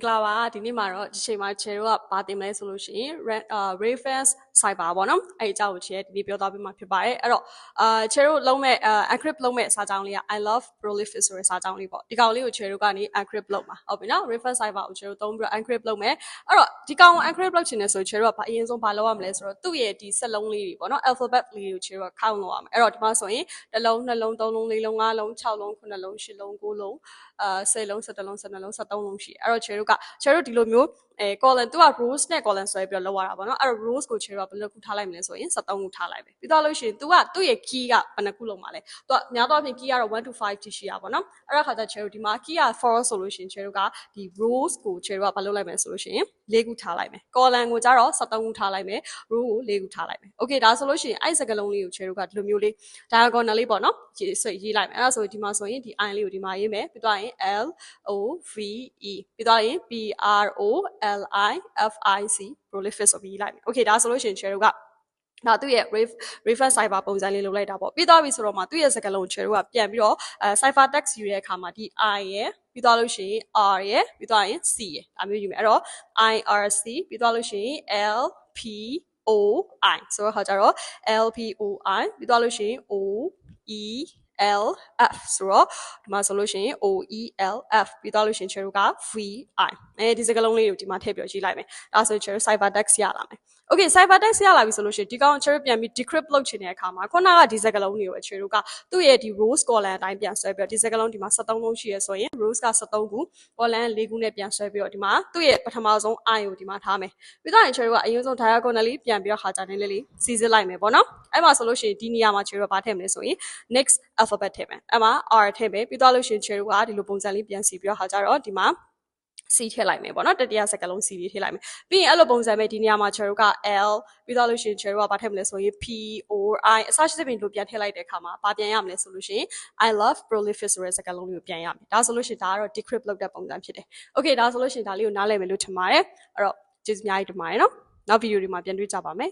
ကလာပါဒီနေ့မှာတော့ဒီချိန်မှာ chair တို့ကဘာတင်မလဲဆိုလို့ရှိရင် reference cyber ပေါ့နော်အဲ့အကြောင်းကို chair ဒီနေ့ပြောသွားပေးမှာဖြစ်ပါတယ်အဲ့တော့chair တို့လုံးမဲ့encrypt လုံးမဲ့စာကြောင်းလေးက I love prolific ဆိုတဲ့စာကြောင်းလေးပေါ့ဒီကောင်လေးကို chair တို့ကနေ encrypt လုပ်မှာဟုတ်ပြီနော် reference cyber ကို chair တို့သုံးပြီးတော့ encrypt လုပ်မယ်အဲ့တော့ဒီကောင်ကို encrypt လုပ်ချင်တယ်ဆို chair တို့ကအရင်ဆုံးဘာလုပ်ရမလဲဆိုတော့သူ့ရဲ့ဒီစက်လုံးလေးတွေပေါ့နော် alphabet လေးကို chair တို့က count လုပ်ရမယ်အဲ့တော့ဒီမှာဆိုရင်တစ်လုံးနှလုံးသုံးလုံးလေးလုံးငါးလုံး6လုံး9လုံး10လုံး9လုံး10လုံး11လုံး12လုံး13လုံးရှိအဲ့တော့ chair တို့ဒီလိုမျိုးcolumn သူက rows နဲ့ column ဆွဲပြီးတော့လောက်ရတာပေါ့နော်အဲ့တော့ rows ကို chair တို့ကဘယ်လိုခုထားလိုက်မလဲဆိုရင်73ခုထားလိုက်ပဲပြီးတော့လို့ရှိရင် तू ကသူ့ရဲ့ key ကဘယ်နှခုလုံးမှာလဲ तू ကများသောအားဖြင့် key ကတော့1 to 5ထိရှိရပါတော့အဲ့ဒါခါကျ chair တို့ဒီမှာ key က4ဆိုလို့ရှိရင် chair တို့ကဒီ rows ကို chair တို့ကဘာလုပ်လိုက်မလဲဆိုလို့ရှိရင်4ခုထားလိုက်မယ် column ကိုကျတော့73ခုထားလိုက်မယ် row ကို4ခုထားလိုက်မယ် okay ဒါဆိုလို့ရှိရင်အဲ့စကလုံးလေးကို chair တို့ကဒီလိုမျိုးလေး diagonal လေးပေါ့နော်ရေးလိုက်မယ်အဲ့ဒါဆိုဒီမှာဆိုရင်ဒီ i လေးကိုဒီမှာရေးမယ်ပြီးတော့ရင် l o v e ပြီးတော့ရင် p r o l i f i c prolific ဆိုပြီးရေးလိုက်မယ် okay ဒါဆိုလို့ရှိရင် chair တို့ကဒါသူ့ရဲ့ reference cyber ပုံစံလေးလုပ်လိုက်တာပေါ့ပြီးသွားပြီဆိုတော့မှသူ့ရဲ့စကားလုံး chair တို့ကပြန်ပြီးတော့cipher text ယူတဲ့အခါမှာဒီ i ရယ်ပြီးသွားလို့ရှိရင် r ရယ်ပြီးသွားရင် c ရယ်ဒါမျိုးယူမယ်အဲ့တော့ irc ပြီးသွားလို့ရှိရင် l p o i ဆိုတော့ခါကြတော့ l p o i ပြီးသွားလို့ရှိရင် o e l f ဆိုတော့ဒီမှာဆိုလို့ရှိရင် o e l f ပြီးသွားလို့ရှိရင် chair တို့က v i ဒီစကားလုံးလေးကိုဒီမှာထည့်ပြီးရေးလိုက်မယ်ဒါဆို chair cipher text ရလာမယ် okay cipher text ရလာပြီဆိုလို့ရှိရင်ဒီကောင် chair ပြန်ပြီး decrypt လုပ်ချင်တဲ့အခါမှာခုနကဒီစကားလုံးတွေကို chair တို့ကသူ့ရဲ့ဒီ rows column အတိုင်းပြန်ဆွဲပြီးတော့ဒီစကားလုံးဒီမှာ73လုံးရှိရဆိုရင် rows က73ခု column 4ခုနဲ့ပြန်ဆွဲပြီးတော့ဒီမှာသူ့ရဲ့ပထမဆုံး i ကိုဒီမှာထားမယ်ပြီးတော့ chair တို့ကအရင်ဆုံး diagonally ပြန်ပြီးတော့ခါကြတယ်လေးစီစစ်လိုက်မယ်ပေါ့နော်အဲ့မှာဆိုလို့ရှိရင်ဒီနေရာမှာ chair တို့ဘာထည့်မလဲဆိုရင် next alphabet ထည့်မယ်အဲ့မှာ r ထည့်မယ်ပြီးတော့လို့ရှိရင် chair တို့ကဒီလိုပုံစံလေးပြန်စီပြီးတော့ခါကြတော့ဒီမှာC ထည့်လိုက်မယ်ပေါ့နော်တတိယစက္ကလုံး C လေးထည့်လိုက်မယ်ပြီးရင်အဲ့လိုပုံစံပဲဒီနေရာမှာ chair တို့က L ပြီးတော့လို့ရှိရင် chair တို့ကဘာထည့်မလဲဆိုရင် P O I အစရှိသဖြင့်တို့ပြန်ထည့်လိုက်တဲ့အခါမှာဘာပြန်ရမလဲဆိုလို့ရှိရင် I love prolific ဆိုတဲ့စကားလုံးလေးကိုပြန်ရမယ်ဒါဆိုလို့ရှိရင်ဒါကတော့ decrypt လုပ်တဲ့ပုံစံဖြစ်တယ် okay ဒါဆိုလို့ရှိရင်ဒါလေးကိုနားလည်မယ်လို့ထင်ပါတယ်အဲ့တော့ကျေးဇူးအများကြီးတင်ပါတယ်နော်နောက်ဗီဒီယိုဒီမှာပြန်တွေ့ကြပါမယ်